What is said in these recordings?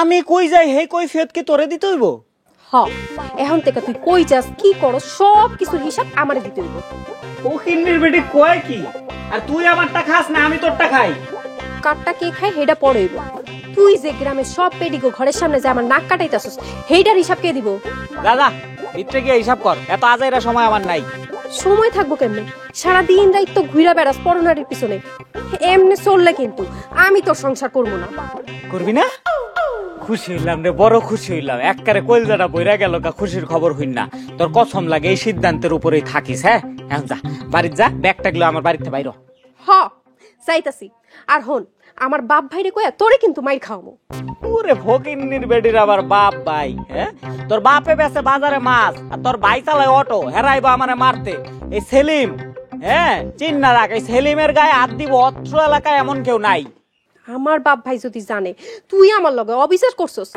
আমি কই যাই হে কৈফিয়ত কি তোরে দিতে হইব? এখন থেকে তুই কই যাস কি করো সব কিছুর হিসাব আমারে দিতে হইব। ফকিন্নির বেটি কয় কি? আর তুই আমারটা খাস না আমি তোরটা খাই? কাটটা কে খায় হেডা পড়ে হইব। তুই যে গ্রামের সব পেডিগো ঘরের সামনে যে আমার নাক কাটাইতাছস হেইটার হিসাব কে দিব? দাদা ভিতরে গিয়ে হিসাব কর, এত আজাইরা সময় আমার নাই। সময় থাকবো কেমনে? সারা দিন রাত তো ঘুরা বেড়াস পরনারীর পিছনে, এমনি চললে কিন্তু আমি তোর সংসার করবো না। করবি না? খুশি হইলাম রে, বড় খুশি হইলাম। একবারে কলজাটা বইরা গেল গা খুশির খবর হইন না। তোর কসম লাগে এই সিদ্ধান্তের উপরেই থাকিস। হ্যাঁ এখন যা বাড়িতে যা, ব্যাগটা গুলো আমার বাড়িতে বাইর যাইতাছি। আর হন আমার বাপ ভাইরে কইয়া তোরে কিন্তু মাইর খাওয়াবো। ওরে ফকিন্নির বেটির আবার বাপ ভাই? হ্যাঁ তোর বাপে বেচে বাজারে মাছ আর তোর ভাই চালায় অটো, হেরাইবা আমারে মারতে। এই সেলিম, হ্যাঁ চিন্না রাখ, এই সেলিমের গায়ে হাত দিব অত্র এলাকায় এমন কেউ নাই। আমার বাপ ভাই যদি জানে তুই আমার লগে অবিচার করছস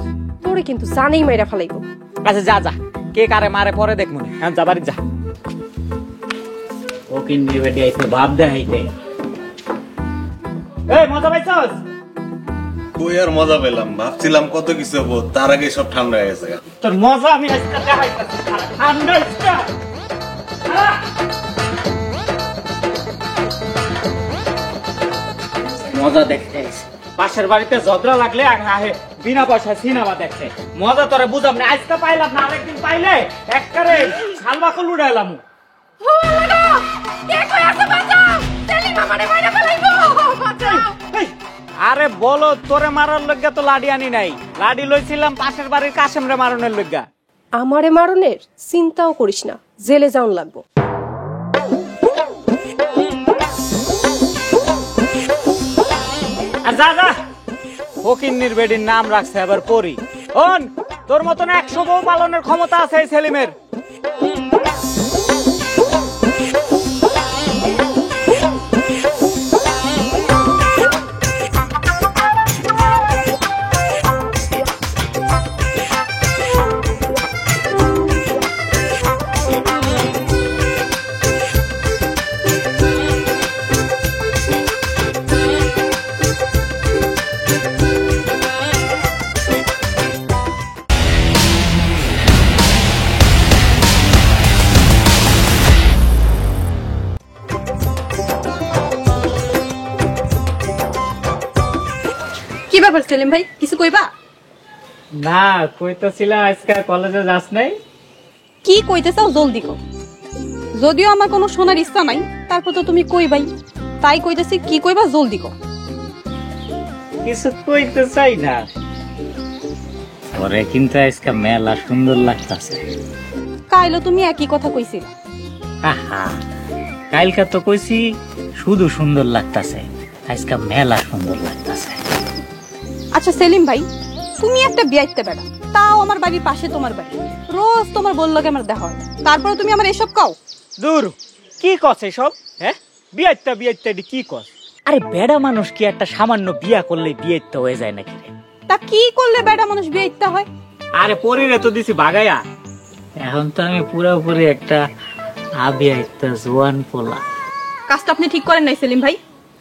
তোরে কিন্তু জানেই মাইরা ফেলাইবো। আচ্ছা যা যা, কে কারে মারে পরে দেখমু। এখন যা বাড়ি যা। ফকিন্নির বেটি আইছে বাপ দেখাইতে। এই মজা পাইছস? কই আর মজা পেলাম, ভাবছিলাম কত কিছু হবো, তার আগে সব ঠান্ডা হয়ে গেছে। তোর মজা আমি আজকে দেখাইতাছি। ঠান্ডা ইচ্ছা মজা দেখতে পাশের বাড়িতে ঝগড়া লাগলে আহে বিনা পয়সায় সিনেমা দেখতে। মজা তোরে বুঝাম না, আজকে পাইলাম না, আরেকদিন পাইলে একবারে শালবাকল উড়াইলাম। আরে বলো, তোরে মারার লজ্ঞা তো লাডি আনি নাই, লাডি লইছিলাম পাশের বাড়ির কাশেম রে মারনের লজ্ঞা। আমারে মারনের চিন্তাও করিস না, জেলে যাওন লাগবো। আর যা যা, ফকিন্নির বেডির নাম রাখছে আবার পরি। ওন তোর মতন 100 বউ পালনের ক্ষমতা আছে এই সেলিমের। কি ব্যাপার সেলিম ভাই, কিছু কইবা? না কইতাছিলাম আজকে কলেজে যাস নাই। কি কইতে চাও জলদি কও। যদিও আমার কোনো শোনার ইচ্ছা নাই, তারপর তো তুমি কইবাই, তাই কইতেছি কি কইবা জলদি কও। কিছু কইতে চাই না, ওরে কিন্তু আজকে মেলা সুন্দর লাগতাছে। কাইলো তুমি একই কথা কইছিলা। আহা কালকে তো কইছি শুধু সুন্দর লাগতাছে, আজকে মেলা সুন্দর লাগতাছে। আচ্ছা সেলিম ভাই, তুমি একটা বিয়াইতে বেড়া, তাও আমার বাড়ির পাশে তোমার বাড়ি, রোজ তোমার বললোকে আমার দেখা হয়, তারপরে তুমি আমার এসব কও। দূর কি কস এসব? হ্যাঁ বিয়াইতা বিয়াইতা কি কস? আরে বেড়া মানুষ কি একটা সামান্য বিয়া করলে বিয়াইতা হয়ে যায় নাকি রে? তা কি করলে বেড়া মানুষ বিয়াইতে হয়? আরে পরিরে তো দিছি ভাগাইয়া, এখন তো আমি পুরোপুরি একটা আবিয়াইতা জোয়ান পোলা। কাজটা আপনি ঠিক করেন নাই সেলিম ভাই,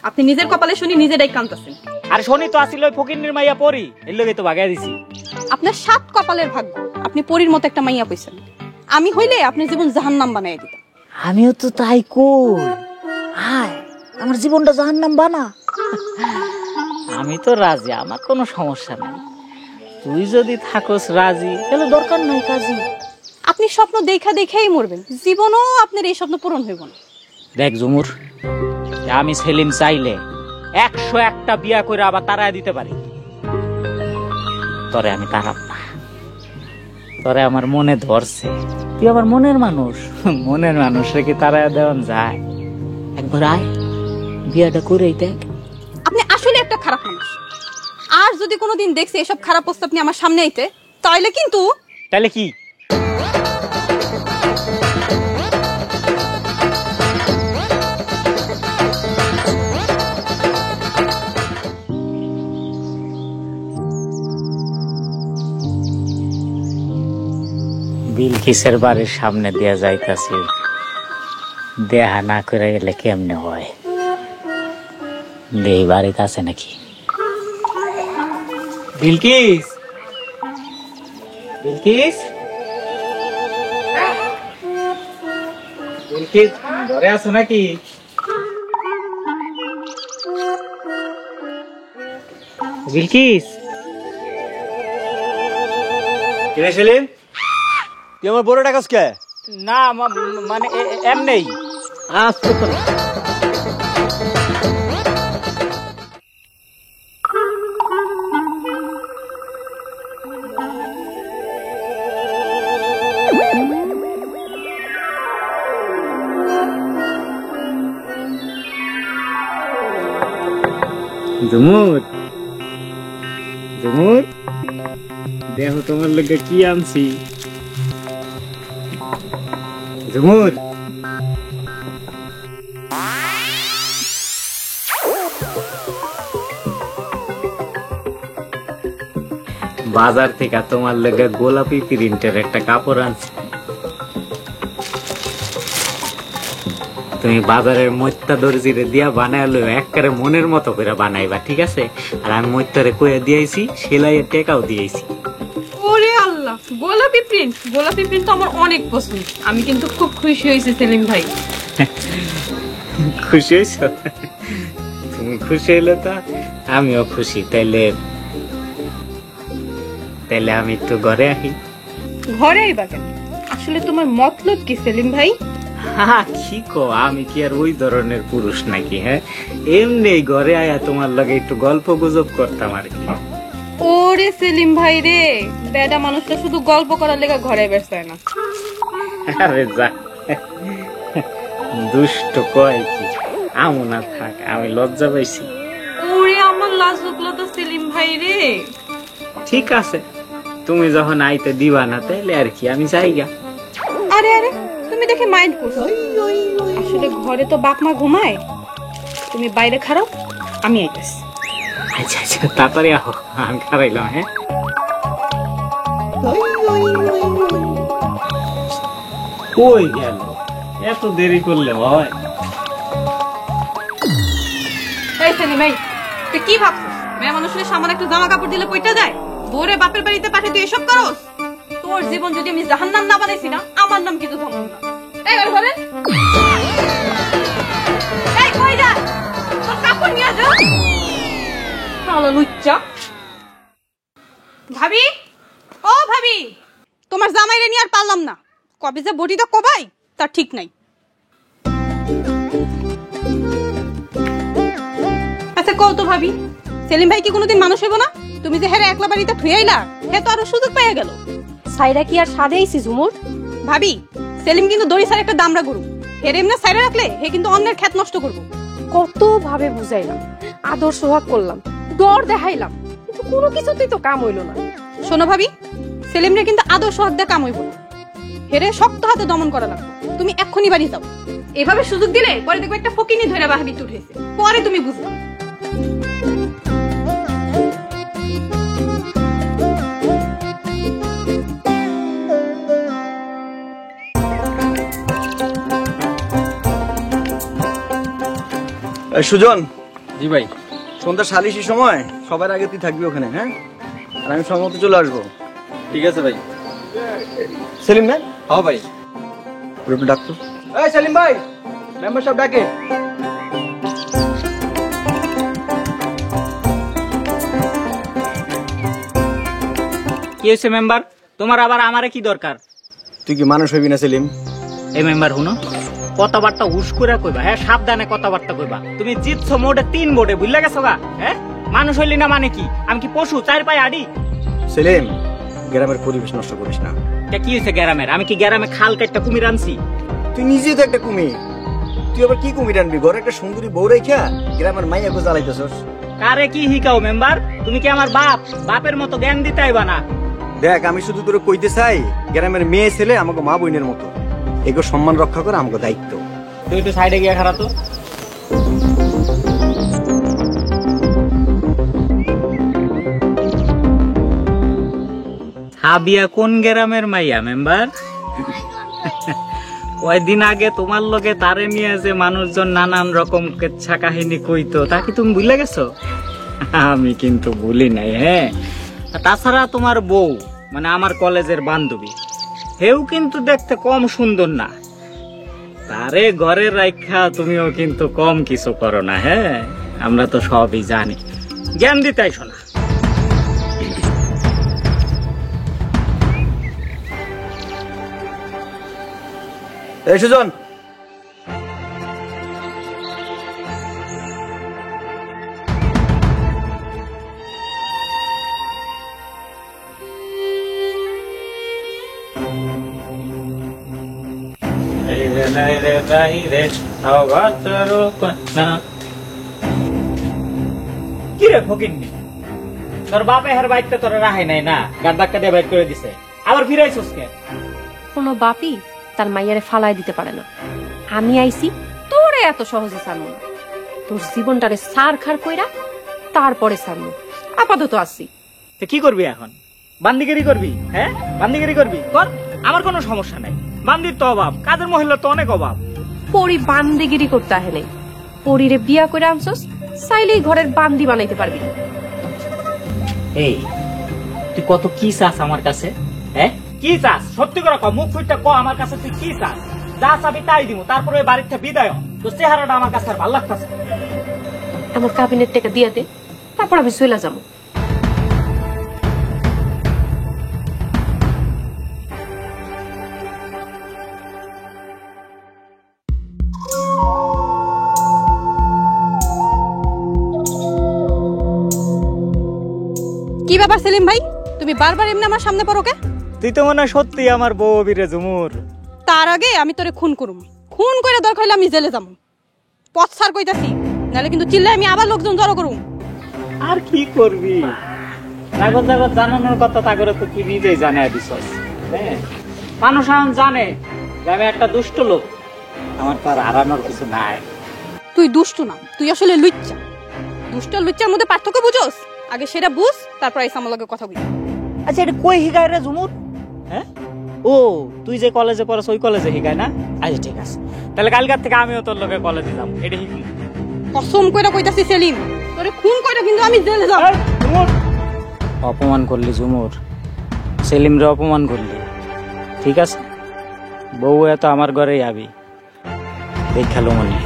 আপনি নিজের কপালে শুনি নিজেরাই কাঁদতেছেন। আর শনি তো আসিল ওই ফকিন্নির মাইয়া পরি, এর লগে তো ভাগাই দিছি। আপনার 7 কপালের ভাগ্য, আপনি পরীর মতো একটা মাইয়া পাইছেন। আমি হইলে আপনার জীবন জাহান্নাম বানাই দিতাম। আমিও তো তাই কই, হায় আমার জীবনটা জাহান্নাম বানা। আমি তো রাজি, আমার কোনো সমস্যা নাই। তুই যদি থাকস রাজি তাহলে দরকার নাই কাজী। আপনি স্বপ্ন দেখা দেখাই মরবেন, জীবনও আপনার এই স্বপ্ন পূরণ হইব না। দেখ জুমুর, আমি সেলিম চাইলে 101টা বিয়া করে আবার তারায় দিতে পারি, তরে আমি তারাব না। তরে আমার মনে ধরছে, তুই আমার মনের মানুষ, মনের মানুষ রেখে তারায় দেওয়ান যায়। একবার আয়, বিয়াটা করেই দেখ। আপনি আসলে একটা খারাপ মানুষ। আর যদি কোনোদিন দেখছি এসব খারাপ প্রস্তাব নিয়ে আমার সামনে আইতে, তাইলে কিন্তু তাহলে কি? বিলকিসের বাড়ির সামনে দিয়া যাইতাছি, দেহা না করে গেলে কেমনে হয়? দেহি বাড়িতে আছে নাকি? বিলকিস, বিলকিস, বিলকিস, ঘরে আছো নাকি? বিলকিস, কিরে সেলিম, তুই আমার বড় টাকাস কে? না মানে এমনি আসতে তো না। ঝুমুর, ঝুমুর, দেখো তোমার লোকে কি আনছি। ঝুমুর, বাজার থেকে তোমার লোকে গোলাপি প্রিন্টের একটা কাপড় আনছি। তুমি বাজারের মৈত্যা দর্জিরে দিয়া বানাইলো একবারে মনের মতো করে বানাইবা, ঠিক আছে? আর আমি মৈত্যারে কয়ে দিয়েছি, সেলাইয়ের টেকাও দিয়েছি। ওরে আল্লাহ, গোলাপি প্রিন্ট, গোলাপি প্রিন্ট তো আমার অনেক পছন্দ। আমি কিন্তু খুব খুশি হয়েছি সেলিম ভাই। খুশি হয়েছ? তুমি খুশি হইলে তো আমিও খুশি। তাইলে তাইলে আমি একটু ঘরে আসি। ঘরে আইবা কেন? আসলে তোমার মতলব কি সেলিম ভাই? হ্যাঁ, কি কো, আমি কি আর ওই ধরনের পুরুষ নাকি? হ্যাঁ, এমনি ঘরে আয়া তোমার লগে একটু গল্প গুজব করতাম আর কি। ওরে সেলিম ভাই রে, বেডা মানুষটা শুধু গল্প করার লেগে ঘরে বেরসায় না। আরে যা, দুষ্ট কয় কি, আমু না থাক, আমি লজ্জা পাইছি। ওরে আমার লাজুকলতা সেলিম ভাই রে। ঠিক আছে, তুমি যখন আইতে দিবা না তাইলে আর কি, আমি যাইগা। আরে আরে, তুমি দেখে মাইন্ড করছো। আসলে ঘরে তো বাপ মা ঘুমায়, তুমি বাইরে খারাপ, আমি আইতেছি। আচ্ছা আচ্ছা, তাড়াতাড়ি আহো, আমি খারাইলাম। হ্যাঁ, কই গেল? এত দেরি করলে হয়? এই সেলিম ভাই, তুই কি ভাবছিস? মেয়ে মানুষের সামনে একটা জামা কাপড় দিলে পয়টা যায়? বোরে বাপের বাড়িতে পাঠিয়ে তুই এসব করস? তোর জীবন যদি আমি জাহান্নাম না বানাইছি না, আমার নাম কিন্তু ধমন না। এই বের করেন। এই কই যা? তোর কাপড় নিয়ে যা। শালা লুচ্চা। ভাবি, ও ভাবি, তোমার জামাইরে নিয়ে আর পারলাম না। কবে যে বটিটা কোবাই তার ঠিক নাই। আচ্ছা কও তো ভাবি, সেলিম ভাই কি কোনোদিন মানুষ হইব না? তুমি যে হেরে একলা বাড়িতে ঠুয়াইলা, হে তো আরো সুযোগ পেয়ে গেল। সাইরা কি আর সাদে আইছি ঝুমুর? ভাবি, সেলিম কিন্তু দড়ি সার একটা দামড়া গরু। হেরে এমনি সাইরা রাখলে হে কিন্তু অন্যের ক্ষেত নষ্ট করবো। কত ভাবে বুঝাইলাম, আদর সোহাগ করলাম, ডর দেখাইলাম, কিন্তু কোনো কিছুতেই তো কাম হইল না। শোনো ভাবি, সেলিমরে কিন্তু আদর সোহাগ দিয়ে কাম হইব না। হেরে শক্ত হাতে দমন করা লাগবে। তুমি এক্ষুনি বাড়ি যাও। এভাবে সুযোগ দিলে পরে দেখবে একটা ফকিনি ধরে বাহাবিতে উঠেছে, পরে তুমি বুঝবে। সুজন, জি ভাই, সন্ধ্যা সালিশি সময় সবার আগে তুই থাকবি ওখানে, হ্যাঁ? আর আমি সময় মতো চলে আসবো। ঠিক আছে ভাই। সেলিম না? হ্যাঁ ভাই। ডাক্তার, এই সেলিম ভাই, মেম্বার সাহেব ডাকে। কি হয়েছে মেম্বার? তোমার আবার আমারে কি দরকার? তুই কি মানুষ হইবি না সেলিম? এই মেম্বার শুনো, কথাবার্তা হুশ করে কইবা। হ্যাঁ, সাবধানে কথাবার্তা কইবা। তুমি জিতছো মোটে 3 ভোটে, বুঝলা গেছো গা? হ্যাঁ, মানুষ হইলি না মানে কি? আমি কি পশু 4 পায়ে আড়ি? সেলিম, গ্রামের পরিবেশ নষ্ট করিস না। কি হয়েছে গ্রামের? আমি কি গ্রামে খাল কাটটা কুমির আনছি? তুই নিজেই তো একটা কুমির। তুই আবার কি কুমির আনবি? ঘরে একটা সুন্দরী বউ রেখা গ্রামের মাইয়া গো জ্বালাইতেছস। কারে কি হিকাও মেম্বার? তুমি কি আমার বাপ? বাপের মতো জ্ঞান দিতে আইবা না। দেখ, আমি শুধু তোরে কইতে চাই, গ্রামের মেয়ে ছেলে আমাকে মা বোনের মতো, এগো সম্মান রক্ষা করা আমাকে দায়িত্ব। তুই একটু সাইডে গিয়ে খারাপ তো। হাবিয়া কোন গ্রামের মাইয়া মেম্বার? কয়দিন আগে তোমার লগে তারে নিয়ে যে মানুষজন নানান রকম কেচ্ছা কাহিনী কইতো, তা কি তুমি ভুলে গেছো? আমি কিন্তু ভুলি নাই। হ্যাঁ, তাছাড়া তোমার বউ মানে আমার কলেজের বান্ধবী, হেও কিন্তু দেখতে কম সুন্দর না। তারে ঘরে রাখা তুমিও কিন্তু কম কিছু করো না। হ্যাঁ, আমরা তো সবই জানি। জ্ঞান দিতে আইসো না। এই সুজন, কি রে ফকিন্নি, তোর বাপে হের বাইকটা তোর রাহাই নাই না, গাড় ধাক্কা দিয়ে বাইক করে দিছে, আবার ফিরাইছিস কে? কোনো বাপই তার মাইয়ারে ফালাই দিতে পারে না। আমি আইছি তোরে এত সহজে ছাড়বো না। তোর জীবনটারে সার খার কইরা তারপরে ছাড়বো। আপাতত আসছি। তো কি করবি এখন? বান্দিগিরি করবি? হ্যাঁ, বান্দিগিরি করবি কর, আমার কোনো সমস্যা নাই। বান্দির তো অভাব, কাজের মহিলার তো অনেক অভাব। পরি বান্দিগিরি করতে আহে নাই। পরিরে বিয়া করে আনছস, চাইলেই ঘরের বান্দি বানাইতে পারবি। এই তুই কত কি চাস আমার কাছে? হ্যাঁ, কি চাস? সত্যি করে ক, মুখ ফুটটা ক আমার কাছে তুই কি চাস? যা চাবি তাই দিব, তারপরে ওই বাড়িতে বিদায় হ। তোর চেহারাটা আমার কাছে আর ভালো লাগতেছে। আমার কাবিনের টাকা দিয়ে দে, তারপর আমি চলে যাবো। কি ব্যাপার সেলিম ভাই, তুমি বারবার এমনি আমার সামনে পড়ো কে? তুই তো মনে হয় সত্যি আমার বউ বীরে ঝুমুর। তার আগে আমি তোরে খুন করুম, খুন করে দরকার হলে আমি জেলে যাবো। পথ ছাড় কইতাছি, নাহলে কিন্তু চিল্লাই আমি আবার লোকজন জড়ো করুম। আর কি করবি? কাগজ কাগজ জানানোর কথা তা করে তো তুই নিজেই জানাই দিছস। হ্যাঁ, মানুষ এখন জানে যে আমি একটা দুষ্ট লোক, আমার তো আর হারানোর কিছু নাই। তুই দুষ্ট না, তুই আসলে লুচ্চা। দুষ্ট আর লুচ্চার মধ্যে পার্থক্য বুঝোস? আগে সেটা বুঝ, তারপর আইসা আমার লগে কথা বলি। আচ্ছা, এটা কই হিগায় রে ঝুমুর? হ্যাঁ, ও তুই যে কলেজে পড়াস ওই কলেজে হিগায় না? আচ্ছা ঠিক আছে, তাহলে কালকার থেকে আমিও তোর লগে কলেজে যাবো। এটা হিকি কসম কইরা কইতাছি সেলিম, তোরে খুন কইরা কিন্তু আমি জেলে যাব। অপমান করলি ঝুমুর, সেলিম রে অপমান করলি। ঠিক আছে, বউ এত আমার ঘরেই আবি, দেখালো মনে।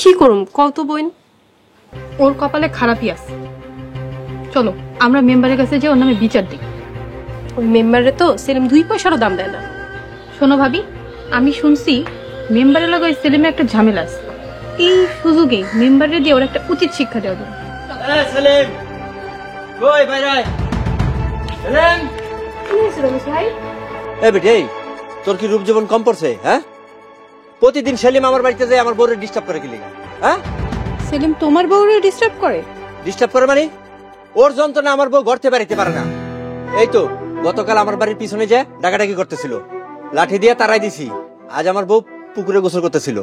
কি করুম কত বইন? ওর কপালে খারাপই আছে। চলো আমরা মেম্বারের কাছে যে ওর নামে বিচার দিই। ওই মেম্বারে তো সেলিম 2 পয়সারও দাম দেয় না। শোনো ভাবি, আমি শুনছি মেম্বারের লগে সেলিমের একটা ঝামেলা আছে। এই সুযোগে মেম্বারে দিয়ে ওর একটা উচিত শিক্ষা দেওয়া যাবে। সেলিম কই ভাই রে? সেলিম কি হয়েছে রমেশ ভাই? এ বেটে, তোর কি রূপ জীবন কম পড়ছে? হ্যাঁ, প্রতিদিন সেলিম আমার বাড়িতে যায় আমার বউরে ডিস্টার্ব করে গেলি। হ্যাঁ, সেলিম তোমার বউরে ডিস্টার্ব করে? ডিস্টার্ব করে মানে? ওর যন্ত্রণা আমার বউ ঘরতে বাড়িতে পারে না। এই তো গতকাল আমার বাড়ির পিছনে যে ডাকাডাকি করতেছিল, লাঠি দিয়ে তারাই দিছি। আজ আমার বউ পুকুরে গোসল করতেছিল,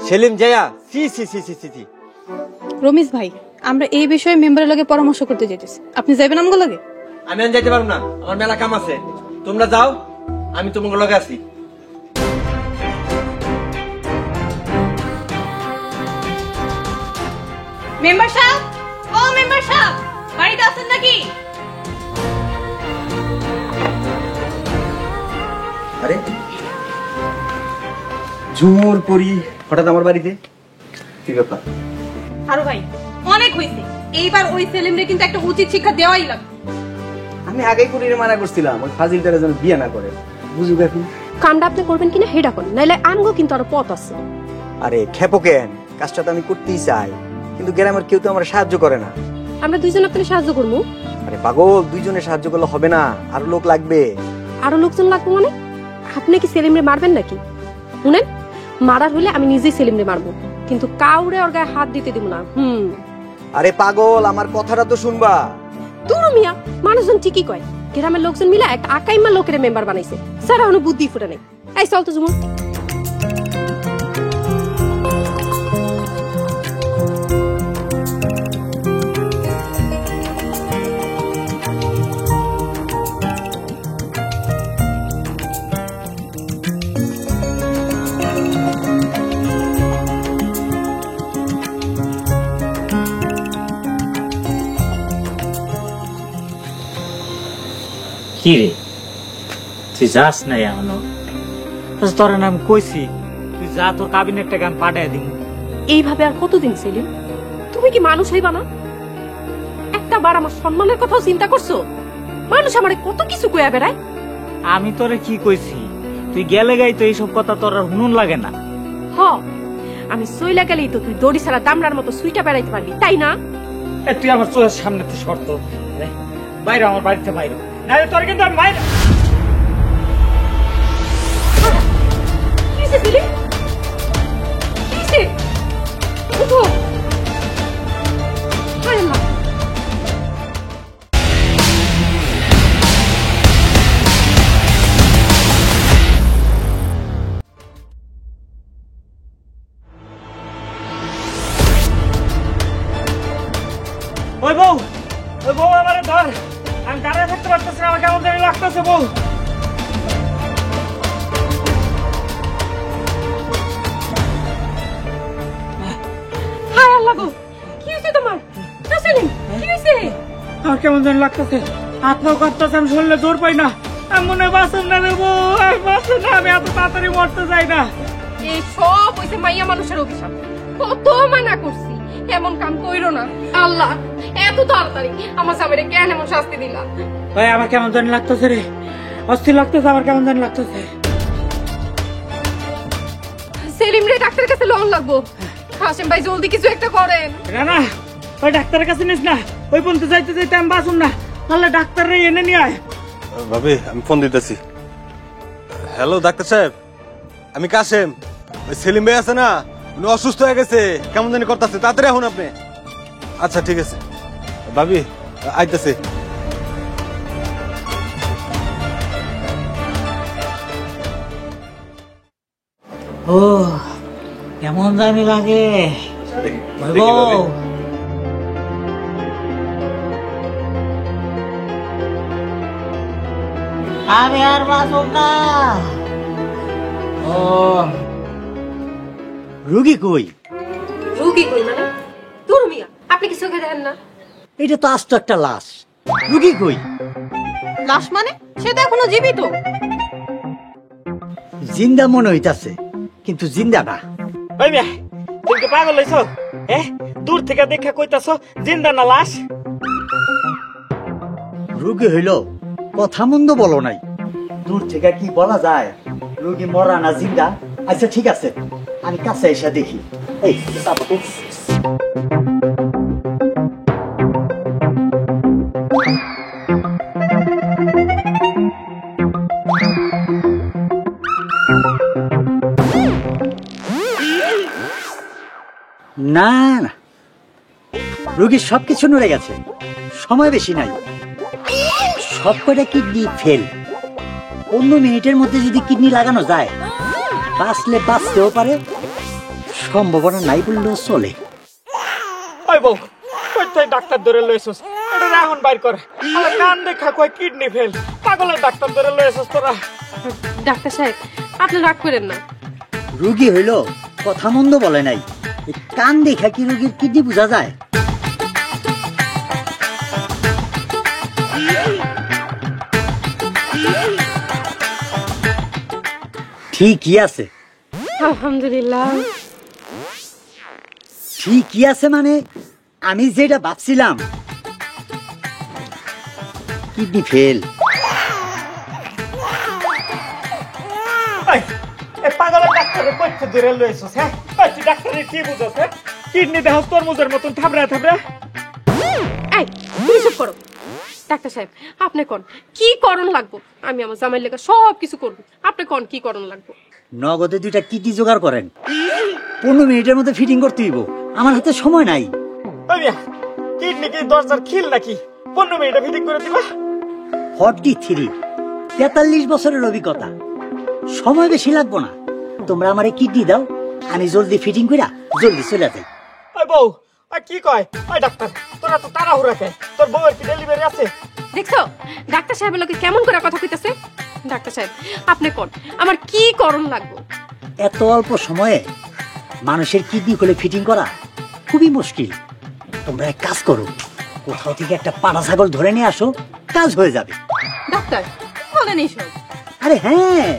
সেলিম যায়া সি সি সি সি সি। রমেশ ভাই, আমরা এই বিষয়ে মেম্বারের লগে পরামর্শ করতে যেতেছি, আপনি যাবেন আমগো লগে? আমি আর যাইতে পারবো না, আমার মেলা কাম আছে। তোমরা যাও, আমি তোমার লগে আছি। মেম্বার সাহেব, ও মেম্বার সাহেব, বাড়িতে আছেন নাকি? আরে ঝুমুর পরি হঠাৎ আমার বাড়িতে, কি ব্যাপার? আরো ভাই অনেক হইছে, এইবার ওই সেলিমরে কিন্তু একটা উচিত শিক্ষা দেওয়াই লাগবে। আমি আগেই পরিরে মানা করছিলাম ওই ফাজিলটারে যেন বিয়ে না করে। বুঝুক এখন। কামটা আপনি করবেন কিনা হেডা করেন, নাইলে আমগো কিন্তু আরো পথ আছে। আরে খেপো কেন, কাজটা তো আমি করতেই চাই, কিন্তু গ্রামের কেউ তো আমার সাহায্য করে না। আমরা দুইজন আপনাকে সাহায্য করবো। আরে পাগল, দুইজনে সাহায্য করলে হবে না, আরো লোক লাগবে। আরো লোকজন লাগবে মানে? আপনি কি সেলিমরে মারবেন নাকি? শুনেন, মারার হলে আমি নিজেই সেলিমরে মারবো, কিন্তু কাউরে ওর গায়ে হাত দিতে দিব না। আরে পাগল, আমার কথাটা তো শুনবা। তুরু মিয়া, মানুষজন ঠিকই কয় গ্রামের লোকজন মিলা একটা আকাইমা লোকের মেম্বার বানাইছে, স্যার এখনো বুদ্ধি ফুটে নাই। এই চল তো জুমু। কি রে, তুই যাস নাই এখনো? তোর নাম কইছি, তুই যা, তোর কাবিনেটটা গান পাঠাই দিন। এইভাবে আর কতদিন সেলিম? তুমি কি মানুষ হইবা না? একটা বার আমার সম্মানের কথাও চিন্তা করছো? মানুষ আমারে কত কিছু কইয়া বেড়ায়। আমি তোরে কি কইছি? তুই গেলে গাই তো এইসব কথা তোর আর হুনুন লাগে না। হ, আমি সইলা গেলেই তো তুই দড়ি ছাড়া দামড়ার মতো সুইটা বেড়াইতে পারবি, তাই না? তুই আমার চোখের সামনে শর্ত বাইরে, আমার বাড়িতে বাইরে, নাহলে তোর কিন্তু আমি বাইরে। কিসে দিলি? কিসে? উঠো। হায় আল্লাহ। ওই বউ, ওই বউ আমারে ধর, আমি দাঁড়িয়ে থাকতে পারতেছি না, আমার কেমন জানি লাগতেছে বউ। হায় আল্লাহ গো, কি হয়েছে তোমার? সেলিম, কি হয়েছে? আমার কেমন জানি লাগতেছে, হাত পাও কাঁপতেছে, আমি শরীরে জোর পাই না, আমি মনে হয় বাঁচব না রে বউ, আমি বাঁচব না, আমি এত তাড়াতাড়ি মরতে চাই না। এই সব হইছে মাইয়া মানুষের অভিশাপ। কত মানা করছি এমন কাম কইরো না। আল্লাহ, এত তাড়াতাড়ি আমার স্বামীরে কেন এমন শাস্তি দিলা? ভাই আমার কেমন জানি লাগতেছে রে, অস্থির লাগতেছে, আমার কেমন জানি লাগতেছে। সেলিম রে ডাক্তারের কাছে লোন লাগবো। হাসেম ভাই জলদি কিছু একটা করেন। না, ওই ডাক্তারের কাছে নিস না, ওই পর্যন্ত যাইতে যাইতে আমি বাঁচুম না, তাহলে ডাক্তার রে এনে নিয়ে আয়। ভাবি আমি ফোন দিতেছি। হ্যালো ডাক্তার সাহেব, আমি কাশেম। ওই সেলিম ভাই আছে না, উনি অসুস্থ হয়ে গেছে, কেমন জানি করতেছে, তাড়াতাড়ি এখন আপনি। আচ্ছা ঠিক আছে ভাবি, আইতেছে। ও কেমন জানি লাগে। আমি আর বাঁচব না। ও রুগী কই? রুগী কই মানে? তোর মিয়া, আপনি কি চোখে দেখেন না? এটা তো আস্ত একটা লাশ, রুগী কই? লাশ মানে? সে তো এখনো জীবিত। জিন্দা মনে হইতাছে, কিন্তু জিন্দা না। ওই মিয়া, তুমি কি পাগল হইছো? দূর থেকে দেখে কইতাছো জিন্দা না লাশ? রোগী হইল কথা মন্দ বলো নাই, দূর থেকে কি বলা যায় রোগী মরা না জিন্দা? আচ্ছা ঠিক আছে, আমি কাছে এসে দেখি। এই চাপো তো। না না, রোগীর সবকিছু নড়ে গেছে, সময় বেশি নাই। সব কটা কিডনি ফেল। 15 মিনিটের মধ্যে যদি কিডনি লাগানো যায়, বাঁচলে বাঁচতেও পারে, সম্ভাবনা নাই বললেও চলে। ওই বউ, কইতাই ডাক্তার ধরে লইছস, এটা এখন বাইর কর। আমার কান দেখা কই কিডনি ফেল, পাগলের ডাক্তার ধরে লইছস তোরা। ডাক্তার সাহেব, আপনি রাগ করেন না। রোগী হইল কথা মন্দ বলে নাই, এই কান দেখা কি রোগীর কিডনি বোঝা যায়? ঠিকই আছে। আলহামদুলিল্লাহ। ঠিকই আছে মানে আমি যেটা ভাবছিলাম, কিডনি ফেল। ডাক্তারে কইতে ধরে লইছস হ্যাঁ তুই ডাক্তারে কি বুঝছস হ্যাঁ কিডনি দেহ তরমুজের মতন থাবড়া থাবড়া। এই তুমি চুপ করো। ডাক্তার সাহেব আপনি কোন কি করণ লাগবো? আমি আমার জামাইয়ের লেগে সব কিছু করবো, আপনি কোন কি করণ লাগবো? নগদে 2টা কিডনি জোগাড় করেন, 15 মিনিটের মধ্যে ফিটিং করতে হইব, আমার হাতে সময় নাই। ওই মিয়া কিডনি কি দরজার খিল নাকি 15 মিনিটে ফিটিং করে দিবা? 43 43 বছরের অভিজ্ঞতা, সময় বেশি লাগবো না। তোমরা আমারে কিডনি দাও, আমি জলদি ফিটিং কইরা জলদি চলে যাই। ওই বউ ওই কি কয়? ওই ডাক্তার তোরা তো তাড়াহুড়া খায়, তোর বউয়ের কি ডেলিভারি আছে? দেখছো ডাক্তার সাহেবের লোকে কেমন করে কথা কইতাছে। ডাক্তার সাহেব আপনি কোন আমার কি করণ লাগবো? এত অল্প সময়ে মানুষের কিডনি খুলে ফিটিং করা খুবই মুশকিল। তোমরা এক কাজ করো, কোথাও থেকে একটা পাড়া ছাগল ধরে নিয়ে আসো, কাজ হয়ে যাবে। ডাক্তার বলেন এইসব। আরে হ্যাঁ,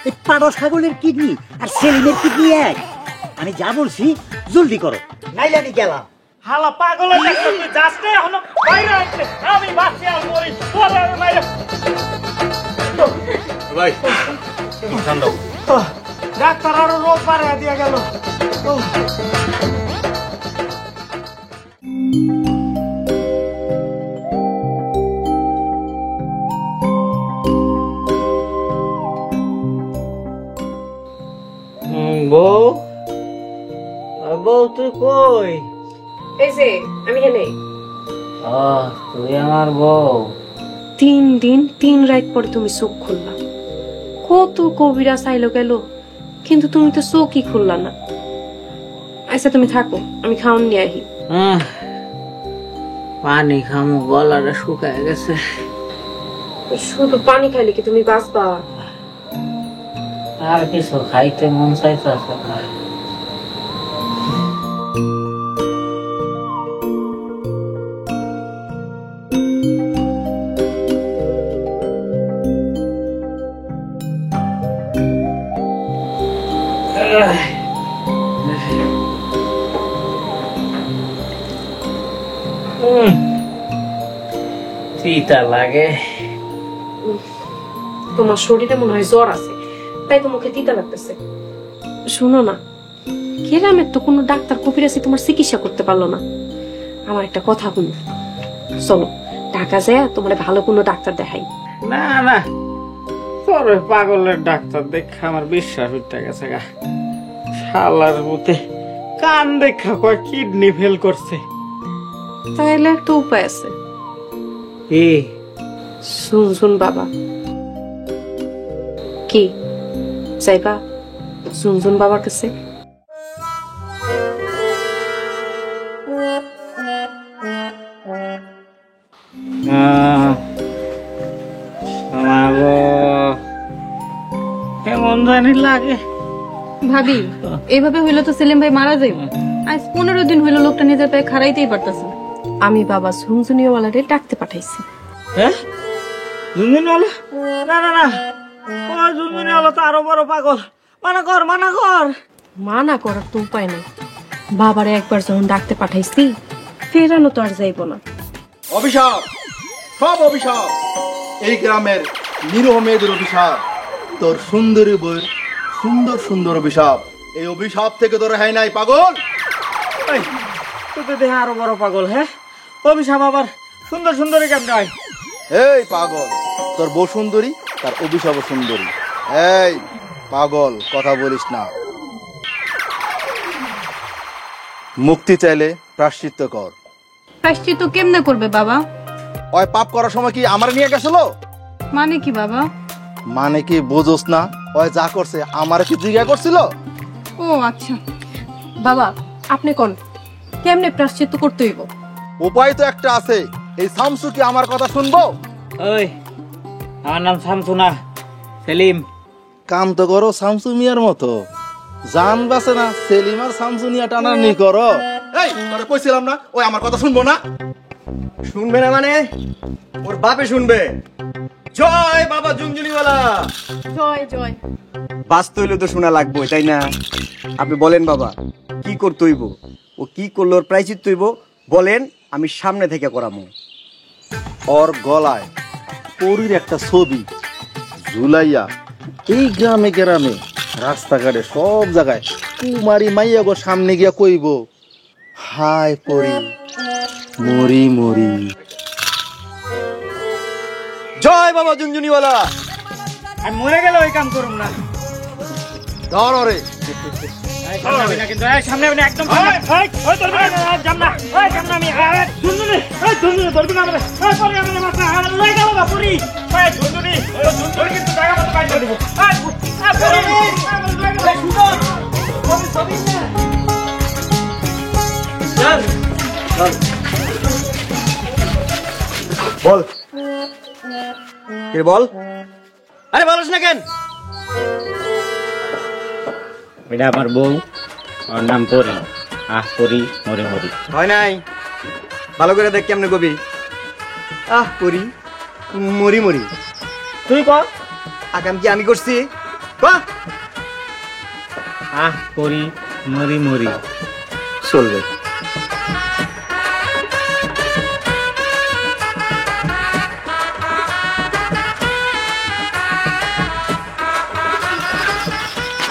এই পাড়া ছাগলের কিডনি আর সেলিমের কিডনি এক। আমি যা বলছি জলদি করো, নাইলে আমি গেলাম। হালা পাগলের ডাক্তার তুই যাস না এখনো বাইরে আসছে, আমি বাঁচি আর মরি তোর আর বাইরে। ভাই ঠান্ডা ডাক্তার আরো রোগ বাড়ায় দিয়া গেল। বউ বউ তুই কই? এই যে আমি হেনে। তুই আমার বউ? 3 দিন 3 রাত পরে তুমি চোখ খুললা। কত কবিরা চাইলো গেল, কিন্তু তুমি তো চোখই খুললা না। আচ্ছা তুমি থাকো, আমি খাওয়ান নিয়ে আহি। পানি খামু, গলাটা শুকায় গেছে। শুধু পানি খাইলে কি তুমি বাঁচবা? আর কিছু খাইতে মন চাইতেছে না। চিতা লাগে। তোমার শরীরে মনে হয় জ্বর আছে, তাই তো মুখে তিতা লাগতেছে। শুনো না, গ্রামের তো কোনো ডাক্তার কবিরাজি তোমার চিকিৎসা করতে পারলো না। আমার একটা কথা বলো, চলো ঢাকা যায় তোমার ভালো কোনো ডাক্তার দেখাই। না না, তোর পাগলের ডাক্তার দেখা আমার বিশ্বাস উঠে গেছে গা। শালার মতে কান দেখা কয় কিডনি ফেল করছে। তাহলে একটা উপায় আছে। শুন বাবা। কি যাইবা শুন বাবার কাছে? কেমন জানি লাগে। ভাবি এইভাবে হইলে তো সেলিম ভাই মারা যাইব। আজ 15 দিন হইলো লোকটা নিজের পায়ে খাড়াইতেই পারতাছে। আমি বাবা ঝুনঝুনিওয়ালারে ডাকতে পাঠাইছি। হ্যাঁ ঝুনঝুনিওয়ালা? না না না, ও ঝুনঝুনিওয়ালা তো আরো বড় পাগল। মানা কর মানা কর। মানা করার তো উপায় নাই। বাবারে একবার যখন ডাকতে পাঠাইছি, ফেরানো তো আর যাইব না। অভিশাপ, সব অভিশাপ, এই গ্রামের নিরীহ মেয়েদের অভিশাপ, তোর সুন্দরী বইয়ের সুন্দর সুন্দর অভিশাপ। এই অভিশাপ থেকে তোর রেহাই নাই পাগল। তুই তো দেখে আরো বড় পাগল। হ্যাঁ অভিশাপ আবার সুন্দর সুন্দরী কেমন হয়? এই পাগল, তোর বউ সুন্দরী, তার অভিশাপ সুন্দরী। এই পাগল, কথা বলিস না। মুক্তি চাইলে প্রায়শ্চিত্ত কর। প্রায়শ্চিত্ত কেমনে করবে বাবা? ওই পাপ করার সময় কি আমার নিয়ে গেছিল? মানে কি বাবা? মানে কি বোঝোস না? ওই যা করছে আমার কি জিজ্ঞাসা করছিল? ও আচ্ছা। বাবা আপনি কোন কেমনে প্রায়শ্চিত্ত করতে হইব? উপায় তো একটা আছে। এই শামসু কি আমার কথা শুনবো? ওই আমার নাম শামসু না, সেলিম। কাম তো করো শামসু মিয়ার মতো, জান বাসে না সেলিম আর শামসু নিয়ে টানানি করো। এই তোরে কইছিলাম না ওই আমার কথা শুনবো না? শুনবে না মানে ওর বাপে শুনবে। জয় বাবা ঝুনঝুনিওয়ালা। জয় জয়। বাঁচতে হইলে তো শোনা লাগবে, তাই না? আপনি বলেন বাবা কি করতে হইব, ও কি করলে ওর প্রায়শ্চিত্ত হইব বলেন, আমি সামনে থেকে করামু। ওর গলায় পরীর একটা ছবি ঝুলাইয়া এই গ্রামে গ্রামে রাস্তাঘাটে সব জায়গায় কুমারী মাইয়া গো সামনে গিয়া কইব, হায় পরি মরি মরি। জয় বাবা ঝুনঝুনিওয়ালা। আমি মরে গেলে ওই কাম করুম না। ধর রে সামনে আবি না কিন্তু, সামনে আবি না একদম। জামনা আমি ঝুনঝুনি, ঝুনঝুনি ধরবি না। পরে আমি মাথা লই গেল না পরি। ঝুনঝুনি কিন্তু জায়গা মতো কাজ করে দিব। বল কে বল? আরে বলস না কেন? এটা আমার বউ, ওর নাম পরি। পরি মরে মরি। হয় নাই, ভালো করে দেখ কেমনে কবি। পরি মরি মরি। তুই ক। আকাম কি আমি করছি? পরি মরি মরি চলবে।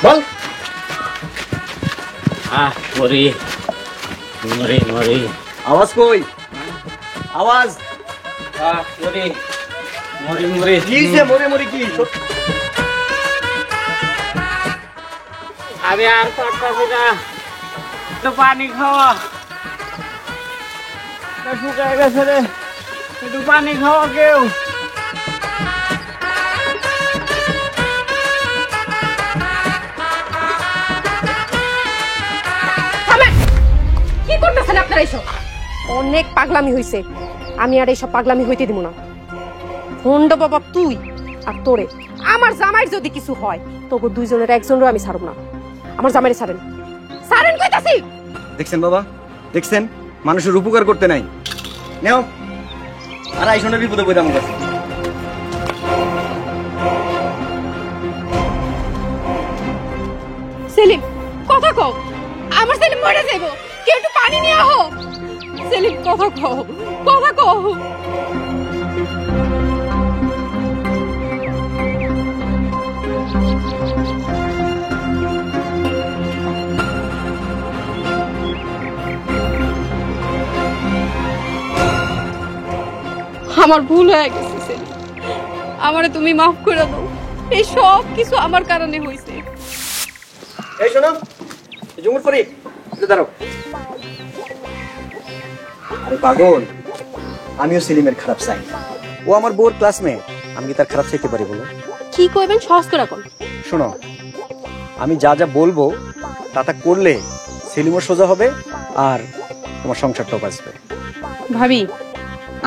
বল। পরি মরি মরি। আওয়াজ কই? আওয়াজ। পরি মরি মরি। কি সে মরে মরে কি? আমি আর পারতাছি না, একটু পানি খাওয়া। শুকায় গেছে রে, একটু পানি খাওয়া কেউ। কি করতেছেন আপনারা এইসব? অনেক পাগলামি হইছে, আমি আর এইসব পাগলামি হইতে দিব না। ভন্ড বাবা তুই আর তোরে, আমার জামাইয়ের যদি কিছু হয় তবু দুইজনের একজনেরও আমি ছাড়ব না। আমার জামাইরে ছাড়েন, ছাড়েন কইতাছি। দেখছেন বাবা, দেখছেন মানুষের উপকার করতে নাই। নেও আর আইসনের বিপদে পড়ে আমার কাছে। সেলিম কথা কও, আমার সেলিম মরে যাইব, কেউ একটু পানি নিয়ে আহো। সেলিম কথা কও, কথা কও। আমার ভুল হয়ে গেছে সেলিম, আমারে তুমি মাফ করে দাও। এই সব কিছু আমার কারণে হয়েছে। এই শোনো, জুমুর পরি একটু দাঁড়াও। আরে পাগল, আমিও সেলিমের খারাপ চাই। ও আমার বউর ক্লাসমেট, আমি কি তার খারাপ চাইতে পারি বলো? কি কইবেন সহজ করে কোন? শোনো, আমি যা যা বলবো তা করলে সেলিমও সোজা হবে আর তোমার সংসারটাও বাঁচবে। ভাবি,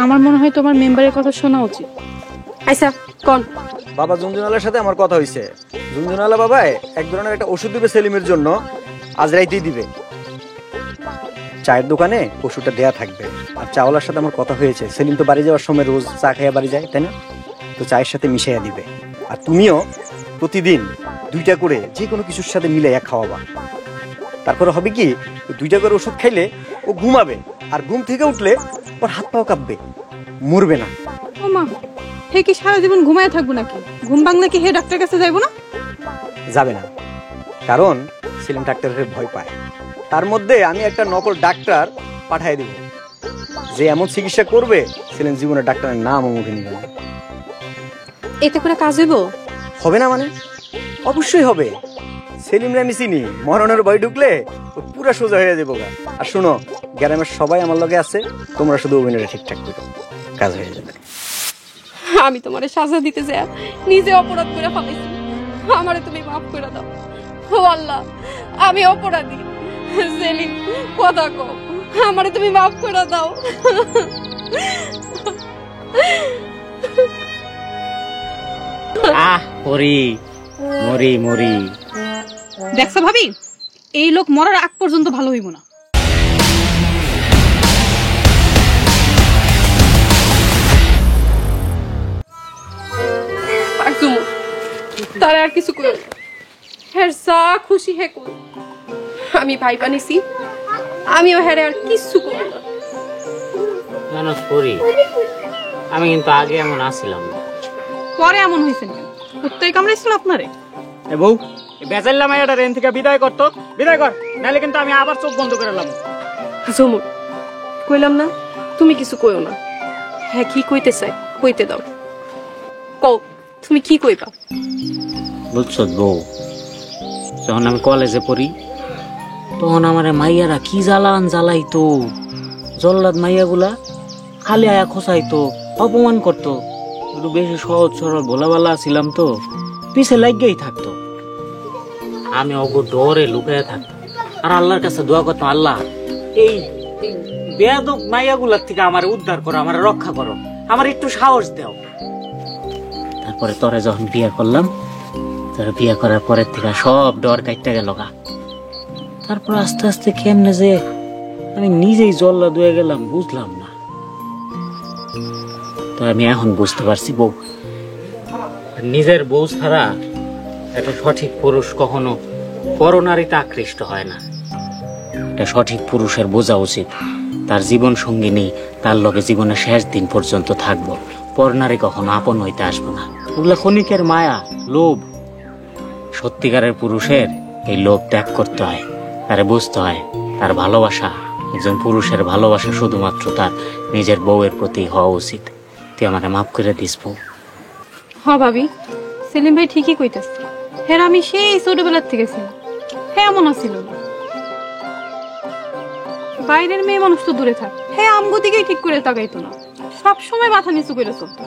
আমার মনে হয় তোমার মেম্বারের কথা শোনা উচিত। আচ্ছা কোন? বাবা ঝুনঝুনালার সাথে আমার কথা হয়েছে। ঝুনঝুনালা বাবাই এক ধরনের একটা ওষুধ দিবে সেলিমের জন্য, আজ রাইতেই দিবে। চায়ের দোকানে ওষুধটা দেয়া থাকবে। আর চাওয়ালার সাথে আমার কথা হয়েছে, সেলিম তো বাড়ি যাওয়ার সময় রোজ চা খাইয়া বাড়ি যায়, তাই না? তো চায়ের সাথে মিশাইয়া দিবে। আর তুমিও প্রতিদিন 2টা করে যে কোনো কিছুর সাথে মিলাইয়া খাওয়াবা। তারপরে হবে কি, 2টা করে ওষুধ খাইলে ও ঘুমাবে, আর ঘুম থেকে উঠলে ওর হাত পাও কাঁপবে, মরবে না। ও মা, হে কি সারা জীবন ঘুমায় থাকবো নাকি? ঘুম ভাঙলে কি হে ডাক্তার কাছে যাইবো না? যাবে না, কারণ সেলিম ডাক্তারের ভয় পায়। তার মধ্যে আমি একটা নকল ডাক্তার পাঠিয়ে দেব, যে এমন চিকিৎসা করবে সেলিম জীবনের ডাক্তারের নামও মুখে নিবে না। এতে করে কাজ হইব? হবে না মানে? অবশ্যই হবে। সেলিমরে আমি চিনি, মরণের ভয় ঢুকলে ও পুরা সোজা হয়ে যাবো গা। আর শোনো, গ্রামের সবাই আমার লগে আছে, তোমরা শুধু অভিনয়টা ঠিকঠাক করো, কাজ হয়ে যাবে। আমি তোমারে সাজা দিতে যাই নিজে অপরাধ করে ফেলেছি, আমারে তুমি মাফ করে দাও। ও আল্লাহ, আমি অপরাধী। সেলিম কথা কও, আমারে তুমি মাফ করে দাও। পরি মরি মরি। দেখছো ভাবি, এই লোক মরার আগ পর্যন্ত ভালো হইব না। তার আর কিছু করো, হ্যাঁ যা খুশি হে কর। আমি ভাই বানিয়েছি, আমিও হ্যাঁ আর কিছু করবো না। জানো পরি, আমি কিন্তু আগে এমন আসছিলাম না। পরে এমন হয়েছে কেন? কুত্তায় কামড়াইছিল আপনারে? বউ বেজাল্লা মাইয়াটা রেন থেকে বিদায় করতো, বিদায় কর, নাহলে কিন্তু আমি আবার চোখ বন্ধ করে এলাম। ঝুমুর, কইলাম না তুমি কিছু কইও না। হ্যাঁ, কি কইতে চাই কইতে দাও। কও তুমি কি কইবা। বুঝছো বউ, যখন আমি কলেজে পড়ি তখন আমার মাইয়ারা কি জ্বালান জ্বালাইতো। জল্লাদ মাইয়াগুলা খালি আয়া খোসাইতো, অপমান করতো। একটু বেশি সহজ সরল ভোলাবালা ছিলাম তো, পিছে লাগিয়েই থাকতো। আমি অগো ডরে লুকাইয়া থাকতাম আর আল্লাহর কাছে দোয়া করতাম, আল্লাহ এই বেয়াদব মাইয়াগুলার থেকে আমার উদ্ধার করো, আমার রক্ষা করো, আমার একটু সাহস দাও। তারপরে তোরে যখন বিয়ে করলাম, তোর বিয়ে করার পরের থেকে সব ডর কাটতে গেল গা। তারপর আস্তে আস্তে কেমনে যে আমি নিজেই জল্লাদ হয়ে গেলাম বুঝলাম না। তো আমি এখন বুঝতে পারছি বউ, নিজের বউ ছাড়া একটা সঠিক পুরুষ কখনো পরনারীতে আকৃষ্ট হয় না। একটা সঠিক পুরুষের বোঝা উচিত তার জীবন সঙ্গিনী তার লগে জীবনের শেষ দিন পর্যন্ত থাকবো, পরনারী কখনো আপন হইতে আসবো না। ওগুলা ক্ষণিকের মায়া, লোভ। সত্যিকারের পুরুষের এই লোভ ত্যাগ করতে হয়, তারে বুঝতে হয় তার ভালোবাসা, একজন পুরুষের ভালোবাসা শুধুমাত্র তার নিজের বউয়ের প্রতি হওয়া উচিত। তুই আমাকে মাফ করে দিস বউ। হ ভাবি, সেলিম ভাই ঠিকই কইতাছে। হ্যাঁ, আমি সেই ছোটবেলার থেকে ছিলাম, হ্যাঁ এমন ছিল না। বাইরের মেয়ে মানুষ তো দূরে থাক, হ্যাঁ আমগো দিকেই ঠিক করে তাকাইতো না, সবসময় মাথা নিচু করে চলতো।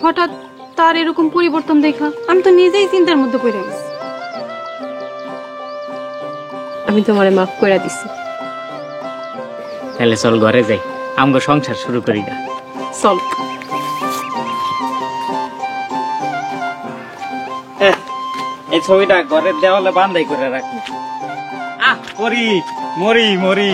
হঠাৎ তার এরকম পরিবর্তন দেখা আমি তো নিজেই চিন্তার মধ্যে পড়ে গেছি। আমি তোমারে মাফ করে দিছি। তাহলে চল ঘরে যাই, আমগো সংসার শুরু করি না। চল। এই ছবিটা ঘরের দেওয়ালে বান্ধাই করে রাখি। আহ, মরি মরি মরি।